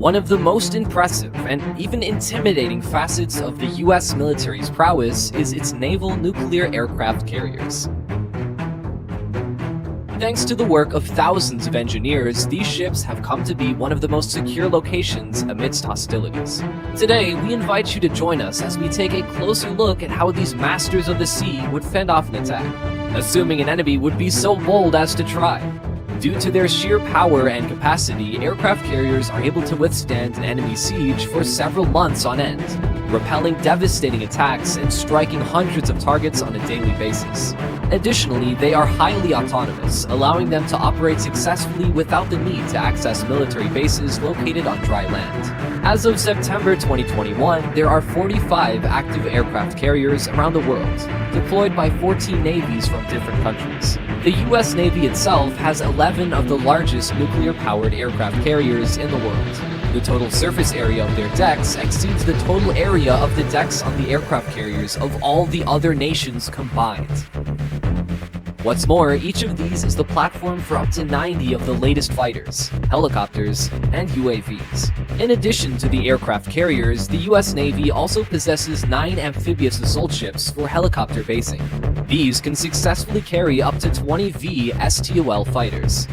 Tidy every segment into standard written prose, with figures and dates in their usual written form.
One of the most impressive and even intimidating facets of the US military's prowess is its naval nuclear aircraft carriers. Thanks to the work of thousands of engineers, these ships have come to be one of the most secure locations amidst hostilities. Today, we invite you to join us as we take a closer look at how these masters of the sea would fend off an attack, assuming an enemy would be so bold as to try. Due to their sheer power and capacity, aircraft carriers are able to withstand an enemy siege for several months on end, repelling devastating attacks and striking hundreds of targets on a daily basis. Additionally, they are highly autonomous, allowing them to operate successfully without the need to access military bases located on dry land. As of September 2021, there are 45 active aircraft carriers around the world, deployed by 14 navies from different countries. The US Navy itself has 11 of the largest nuclear-powered aircraft carriers in the world. The total surface area of their decks exceeds the total area of the decks on the aircraft carriers of all the other nations combined. What's more, each of these is the platform for up to 90 of the latest fighters, helicopters, and UAVs. In addition to the aircraft carriers, the US Navy also possesses 9 amphibious assault ships for helicopter basing. These can successfully carry up to 20 STOL fighters.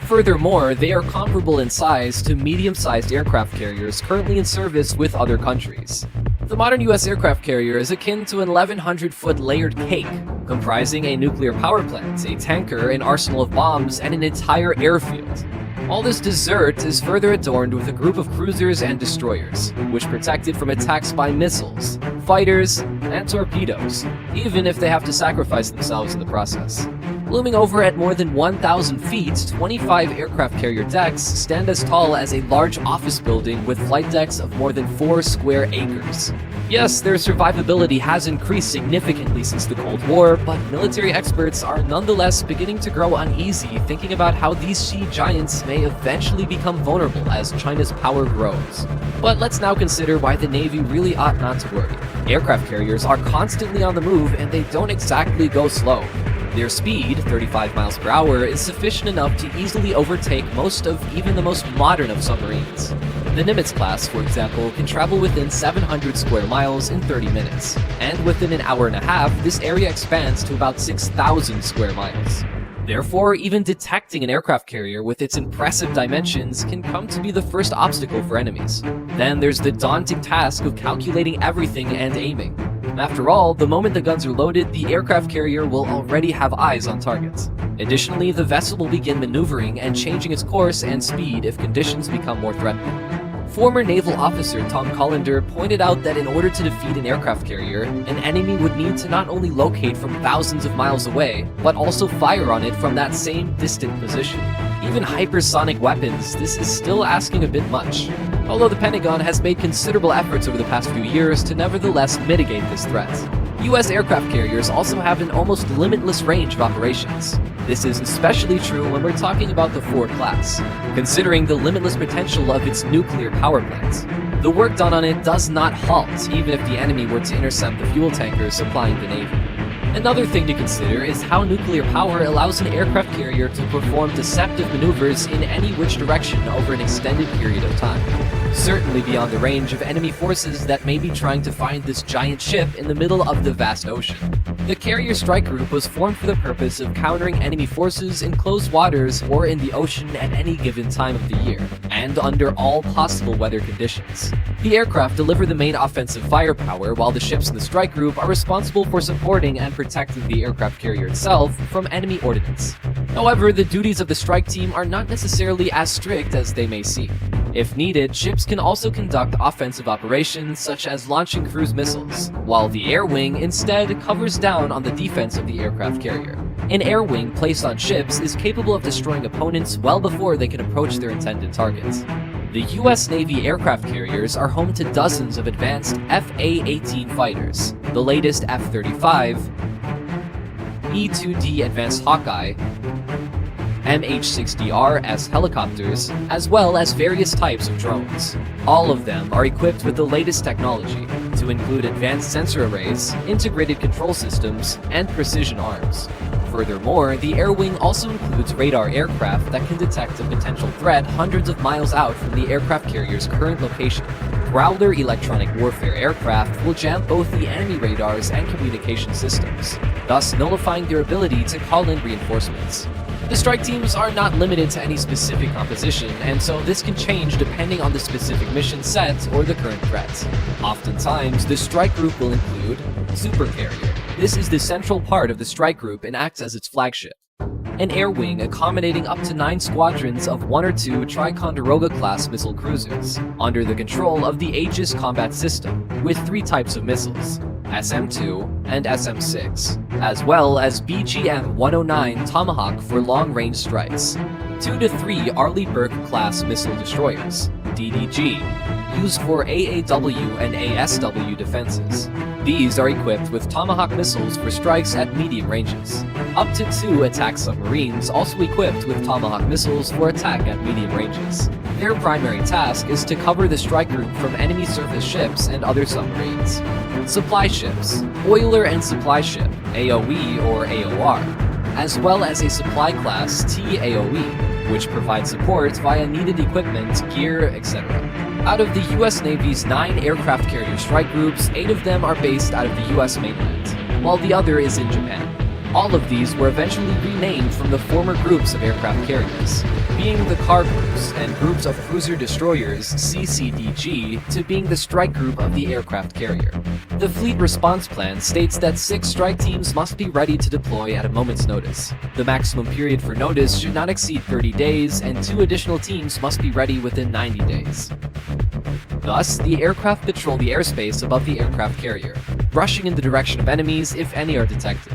Furthermore, they are comparable in size to medium-sized aircraft carriers currently in service with other countries. The modern US aircraft carrier is akin to an 1,100-foot layered cake, comprising a nuclear power plant, a tanker, an arsenal of bombs, and an entire airfield. All this dessert is further adorned with a group of cruisers and destroyers, which protect it from attacks by missiles, fighters, and torpedoes, even if they have to sacrifice themselves in the process. Looming over at more than 1,000 feet, 25 aircraft carrier decks stand as tall as a large office building with flight decks of more than 4 square acres. Yes, their survivability has increased significantly since the Cold War, but military experts are nonetheless beginning to grow uneasy thinking about how these sea giants may eventually become vulnerable as China's power grows. But let's now consider why the Navy really ought not to worry. Aircraft carriers are constantly on the move and they don't exactly go slow. Their speed, 35 miles per hour, is sufficient enough to easily overtake most of even the most modern of submarines. The Nimitz class, for example, can travel within 700 square miles in 30 minutes, and within an hour and a half, this area expands to about 6,000 square miles. Therefore, even detecting an aircraft carrier with its impressive dimensions can come to be the first obstacle for enemies. Then there's the daunting task of calculating everything and aiming. After all, the moment the guns are loaded, the aircraft carrier will already have eyes on targets. Additionally, the vessel will begin maneuvering and changing its course and speed if conditions become more threatening. Former naval officer Tom Collender pointed out that in order to defeat an aircraft carrier, an enemy would need to not only locate from thousands of miles away, but also fire on it from that same distant position. Even hypersonic weapons, this is still asking a bit much. Although the Pentagon has made considerable efforts over the past few years to nevertheless mitigate this threat. US aircraft carriers also have an almost limitless range of operations. This is especially true when we're talking about the Ford class, considering the limitless potential of its nuclear power plants. The work done on it does not halt, even if the enemy were to intercept the fuel tankers supplying the Navy. Another thing to consider is how nuclear power allows an aircraft carrier to perform deceptive maneuvers in any which direction over an extended period of time, certainly beyond the range of enemy forces that may be trying to find this giant ship in the middle of the vast ocean. The Carrier Strike Group was formed for the purpose of countering enemy forces in closed waters or in the ocean at any given time of the year, and under all possible weather conditions. The aircraft deliver the main offensive firepower, while the ships in the strike group are responsible for supporting and protecting the aircraft carrier itself from enemy ordnance. However, the duties of the strike team are not necessarily as strict as they may seem. If needed, ships can also conduct offensive operations such as launching cruise missiles, while the air wing instead covers down on the defense of the aircraft carrier. An air wing placed on ships is capable of destroying opponents well before they can approach their intended targets. The US Navy aircraft carriers are home to dozens of advanced FA-18 fighters, the latest F-35, E-2D Advanced Hawkeye, MH-60R helicopters, as well as various types of drones. All of them are equipped with the latest technology, to include advanced sensor arrays, integrated control systems, and precision arms. Furthermore, the air wing also includes radar aircraft that can detect a potential threat hundreds of miles out from the aircraft carrier's current location. Growler electronic warfare aircraft will jam both the enemy radars and communication systems, thus nullifying their ability to call in reinforcements. The strike teams are not limited to any specific composition, and so this can change depending on the specific mission set or the current threat. Oftentimes, the strike group will include Super Carrier. This is the central part of the strike group and acts as its flagship. An air wing accommodating up to 9 squadrons of 1 or 2 Ticonderoga-class missile cruisers, under the control of the Aegis combat system, with 3 types of missiles, SM-2 and SM-6, as well as BGM-109 Tomahawk for long-range strikes, 2 to 3 Arleigh Burke-class missile destroyers, DDG, used for AAW and ASW defenses. These are equipped with Tomahawk missiles for strikes at medium ranges. Up to 2 attack submarines also equipped with Tomahawk missiles for attack at medium ranges. Their primary task is to cover the strike group from enemy surface ships and other submarines. Supply ships, oiler and supply ship, AOE or AOR, as well as a supply class TAOE, which provides support via needed equipment, gear, etc. Out of the US Navy's 9 aircraft carrier strike groups, 8 of them are based out of the US mainland, while the other is in Japan. All of these were eventually renamed from the former groups of aircraft carriers, being the Car Groups and Groups of Cruiser Destroyers CCDG to being the strike group of the aircraft carrier. The Fleet Response Plan states that 6 strike teams must be ready to deploy at a moment's notice. The maximum period for notice should not exceed 30 days, and 2 additional teams must be ready within 90 days. Thus, the aircraft patrol the airspace above the aircraft carrier, rushing in the direction of enemies if any are detected.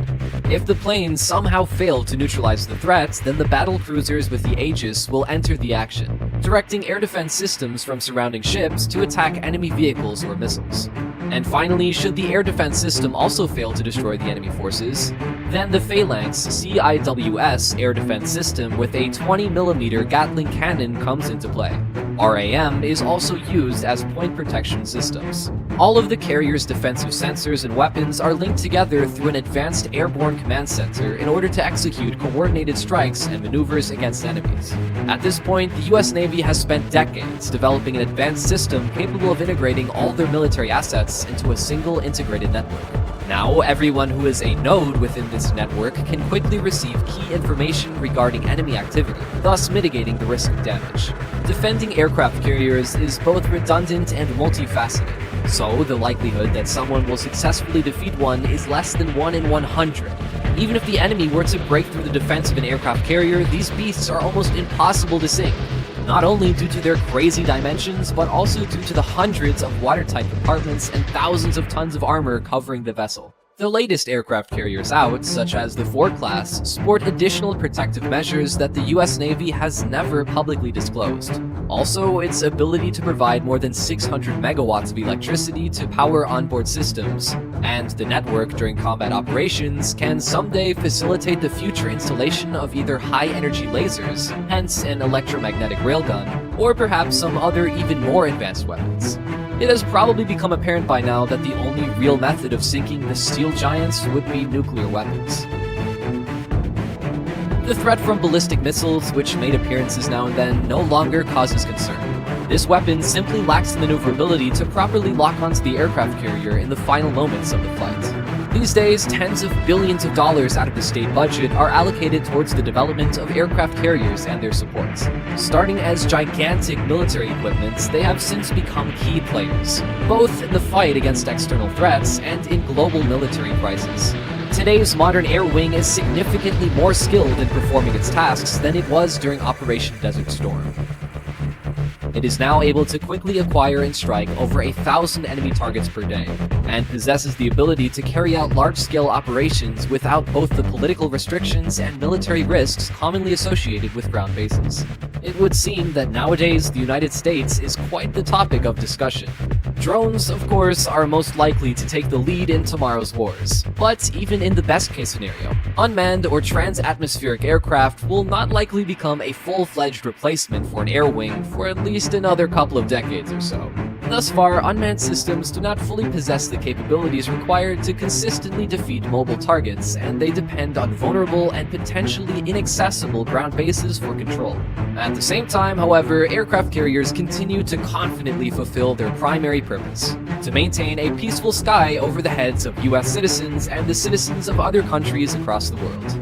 If the planes somehow fail to neutralize the threat, then the battle cruisers with the Aegis will enter the action, directing air defense systems from surrounding ships to attack enemy vehicles or missiles. And finally, should the air defense system also fail to destroy the enemy forces, then the Phalanx CIWS air defense system with a 20mm Gatling cannon comes into play. RAM is also used as point protection systems. All of the carrier's defensive sensors and weapons are linked together through an advanced airborne command center in order to execute coordinated strikes and maneuvers against enemies. At this point, the US Navy has spent decades developing an advanced system capable of integrating all their military assets into a single integrated network. Now, everyone who is a node within this network can quickly receive key information regarding enemy activity, thus mitigating the risk of damage. Defending aircraft carriers is both redundant and multifaceted, so the likelihood that someone will successfully defeat one is less than 1 in 100. Even if the enemy were to break through the defense of an aircraft carrier, these beasts are almost impossible to sink, not only due to their crazy dimensions, but also due to the hundreds of watertight compartments and thousands of tons of armor covering the vessel. The latest aircraft carriers out, such as the Ford class, sport additional protective measures that the US Navy has never publicly disclosed. Also, its ability to provide more than 600 megawatts of electricity to power onboard systems, and the network during combat operations can someday facilitate the future installation of either high-energy lasers, hence an electromagnetic railgun, or perhaps some other even more advanced weapons. It has probably become apparent by now that the only real method of sinking the steel giants would be nuclear weapons. The threat from ballistic missiles, which made appearances now and then, no longer causes concern. This weapon simply lacks the maneuverability to properly lock onto the aircraft carrier in the final moments of the flight. These days, tens of billions of dollars out of the state budget are allocated towards the development of aircraft carriers and their supports. Starting as gigantic military equipment, they have since become key players, both in the fight against external threats and in global military crises. Today's modern air wing is significantly more skilled in performing its tasks than it was during Operation Desert Storm. It is now able to quickly acquire and strike over 1,000 enemy targets per day, and possesses the ability to carry out large-scale operations without both the political restrictions and military risks commonly associated with ground bases. It would seem that nowadays the United States is quite the topic of discussion. Drones, of course, are most likely to take the lead in tomorrow's wars, but even in the best-case scenario, unmanned or trans-atmospheric aircraft will not likely become a full-fledged replacement for an air wing for at least another couple of decades or so. Thus far, unmanned systems do not fully possess the capabilities required to consistently defeat mobile targets, and they depend on vulnerable and potentially inaccessible ground bases for control. At the same time, however, aircraft carriers continue to confidently fulfill their primary purpose: to maintain a peaceful sky over the heads of US citizens and the citizens of other countries across the world.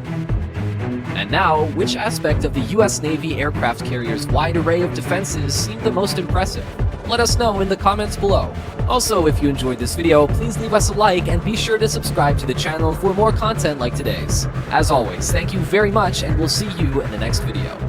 And now, which aspect of the US Navy aircraft carrier's wide array of defenses seemed the most impressive? Let us know in the comments below. Also, if you enjoyed this video, please leave us a like and be sure to subscribe to the channel for more content like today's. As always, thank you very much, and we'll see you in the next video.